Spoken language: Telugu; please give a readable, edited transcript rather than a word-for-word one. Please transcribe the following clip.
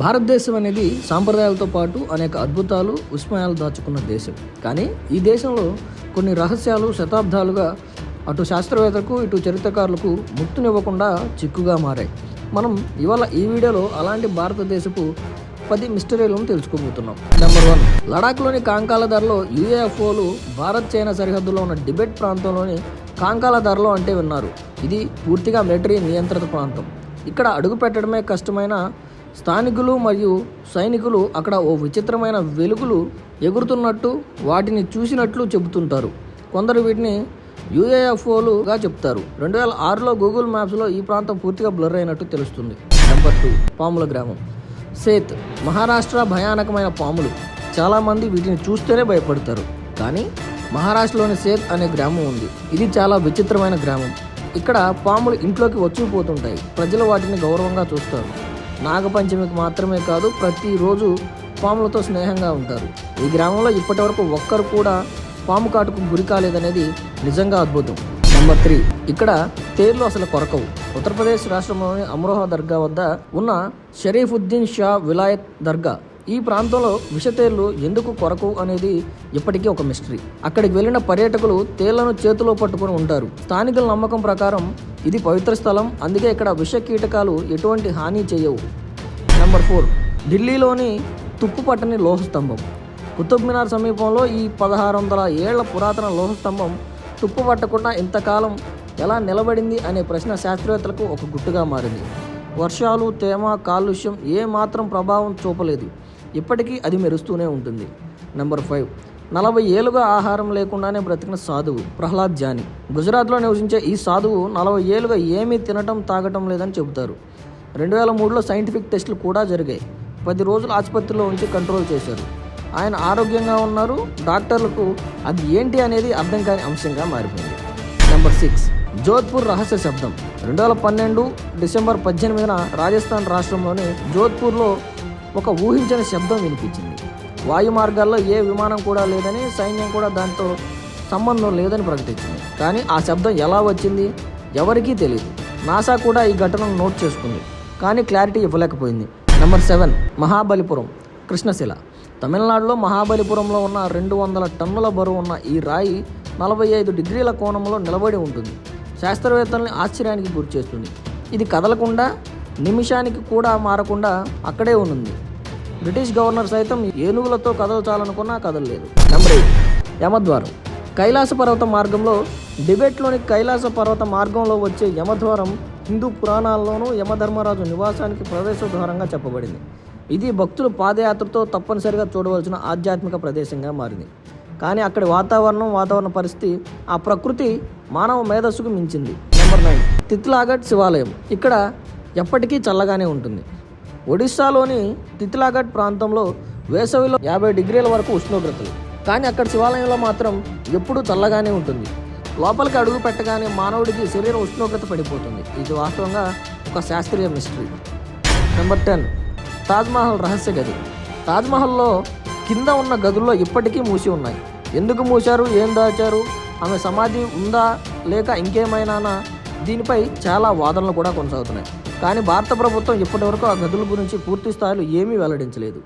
భారతదేశం అనేది సాంప్రదాయాలతో పాటు అనేక అద్భుతాలు విస్మయాలు దాచుకున్న దేశం. కానీ ఈ దేశంలో కొన్ని రహస్యాలు శతాబ్దాలుగా అటు శాస్త్రవేత్తలకు ఇటు చరిత్రకారులకు ముట్టునివ్వకుండా చిక్కుగా మారాయి. మనం ఇవాళ ఈ వీడియోలో అలాంటి భారతదేశపు 10 మిస్టరీలను తెలుసుకోబోతున్నాం. నెంబర్ 1, లడాఖ్లోని కాంకాల ధరలో యూఏఎఫ్ఓలు భారత్ చైనా సరిహద్దులో ఉన్న టిబెట్ ప్రాంతంలోని కాంకాల ధరలో అంటే విన్నారు. ఇది పూర్తిగా మిలిటరీ నియంత్రిత ప్రాంతం. ఇక్కడ అడుగు పెట్టడమే కష్టమైన స్థానికులు మరియు సైనికులు అక్కడ ఓ విచిత్రమైన వెలుగులు ఎగురుతున్నట్టు వాటిని చూసినట్లు చెబుతుంటారు. కొందరు వీటిని యూఏఎఫ్ఓలుగా చెప్తారు. 2006లో గూగుల్ మ్యాప్స్లో ఈ ప్రాంతం పూర్తిగా బ్లర్ అయినట్టు తెలుస్తుంది. నెంబర్ 2, పాముల గ్రామం సేత్, మహారాష్ట్ర. భయానకమైన పాములు. చాలామంది వీటిని చూస్తేనే భయపడతారు. కానీ మహారాష్ట్రలోని సేత్ అనే గ్రామం ఉంది. ఇది చాలా విచిత్రమైన గ్రామం. ఇక్కడ పాములు ఇంట్లోకి వచ్చిపోతుంటాయి. ప్రజలు వాటిని గౌరవంగా చూస్తారు. నాగపంచమికి మాత్రమే కాదు, ప్రతిరోజు పాములతో స్నేహంగా ఉంటారు. ఈ గ్రామంలో ఇప్పటి వరకు ఒక్కరు కూడా పాము కాటుకు గురి కాలేదనేది నిజంగా అద్భుతం. నెంబర్ 3, ఇక్కడ తేళ్లు అసలు కొరకవు. ఉత్తరప్రదేశ్ రాష్ట్రంలోని అమ్రోహా దర్గా వద్ద ఉన్న షరీఫుద్దీన్ షా విలాయత్ దర్గా. ఈ ప్రాంతంలో విషతేళ్లు ఎందుకు కొరకవు అనేది ఇప్పటికీ ఒక మిస్టరీ. అక్కడికి వెళ్ళిన పర్యాటకులు తేళ్లను చేతిలో పట్టుకుని ఉంటారు. స్థానికుల నమ్మకం ప్రకారం ఇది పవిత్ర స్థలం, అందుకే ఇక్కడ విష కీటకాలు ఎటువంటి హాని చేయవు. నెంబర్ 4, ఢిల్లీలోని తుప్పుపట్టని లోహస్తంభం. కుతుబ్ మినార్ సమీపంలో ఈ 1600 ఏళ్ల పురాతన లోహస్తంభం తుప్పు పట్టకుండా ఇంతకాలం ఎలా నిలబడింది అనే ప్రశ్న శాస్త్రవేత్తలకు ఒక గుట్టుగా మారింది. వర్షాలు, తేమ, కాలుష్యం ఏ మాత్రం ప్రభావం చూపలేదు. ఇప్పటికీ అది మెరుస్తూనే ఉంటుంది. నెంబర్ 5, 40 ఏళ్ళుగా ఆహారం లేకుండానే బ్రతికిన సాధువు ప్రహ్లాద్ జానీ. గుజరాత్లో నివసించే ఈ సాధువు 40 ఏళ్ళుగా ఏమీ తినటం తాగటం లేదని చెబుతారు. 2003లో సైంటిఫిక్ టెస్టులు కూడా జరిగాయి. 10 రోజులు ఆసుపత్రిలో ఉంచి కంట్రోల్ చేశారు. ఆయన ఆరోగ్యంగా ఉన్నారు. డాక్టర్లకు అది ఏంటి అనేది అర్థం కాని అంశంగా మారిపోయింది. నెంబర్ 6, జోధ్పూర్ రహస్య శబ్దం. 2012 డిసెంబర్ 18న రాజస్థాన్ రాష్ట్రంలోని జోధ్పూర్లో ఒక ఊహించని శబ్దం వినిపించింది. వాయు మార్గాల్లో ఏ విమానం కూడా లేదని, సైన్యం కూడా దాంతో సంబంధం లేదని ప్రకటించింది. కానీ ఆ శబ్దం ఎలా వచ్చింది ఎవరికీ తెలియదు. నాసా కూడా ఈ ఘటనను నోట్ చేసుకుంది, కానీ క్లారిటీ ఇవ్వలేకపోయింది. నెంబర్ 7, మహాబలిపురం కృష్ణశిల. తమిళనాడులో మహాబలిపురంలో ఉన్న 200 టన్నుల బరువు ఉన్న ఈ రాయి 45 డిగ్రీల కోణంలో నిలబడి ఉంటుంది. శాస్త్రవేత్తల్ని ఆశ్చర్యానికి గురిచేస్తుంది. ఇది కదలకుండా, నిమిషానికి కూడా మారకుండా అక్కడే ఉంది. బ్రిటిష్ గవర్నర్ సైతం ఏనుగులతో కదల్చాలనుకున్నా కదలలేదు. నెంబర్ 8, యమద్వారం. కైలాస పర్వత మార్గంలో టిబెట్లోని కైలాస పర్వత మార్గంలో వచ్చే యమద్వారం హిందూ పురాణాల్లోనూ యమధర్మరాజు నివాసానికి ప్రవేశ ద్వారంగా చెప్పబడింది. ఇది భక్తులు పాదయాత్రతో తప్పనిసరిగా చూడవలసిన ఆధ్యాత్మిక ప్రదేశంగా మారింది. కానీ అక్కడి వాతావరణ పరిస్థితి ఆ ప్రకృతి మానవ మేధస్సుకు మించింది. నెంబర్ 9, తిత్లాగఢ్ శివాలయం. ఇక్కడ ఎప్పటికీ చల్లగానే ఉంటుంది. ఒడిస్సాలోని తిత్లాగఢ్ ప్రాంతంలో వేసవిలో 50 డిగ్రీల వరకు ఉష్ణోగ్రతలు. కానీ అక్కడ శివాలయంలో మాత్రం ఎప్పుడూ చల్లగానే ఉంటుంది. లోపలికి అడుగు పెట్టగానే మానవుడికి శరీర ఉష్ణోగ్రత పడిపోతుంది. ఇది వాస్తవంగా ఒక శాస్త్రీయ మిస్టరీ. నెంబర్ 10, తాజ్మహల్ రహస్య గది. తాజ్మహల్లో కింద ఉన్న గదుల్లో ఇప్పటికీ మూసి ఉన్నాయి. ఎందుకు మూశారు, ఏం దాచారు, ఆమె సమాధి ఉందా లేక ఇంకేమైనా, దీనిపై చాలా వాదనలు కూడా కొనసాగుతున్నాయి. కానీ భారత ప్రభుత్వం ఇప్పటివరకు ఆ గదుల గురించి పూర్తి స్థాయిలో ఏమీ వెల్లడించలేదు.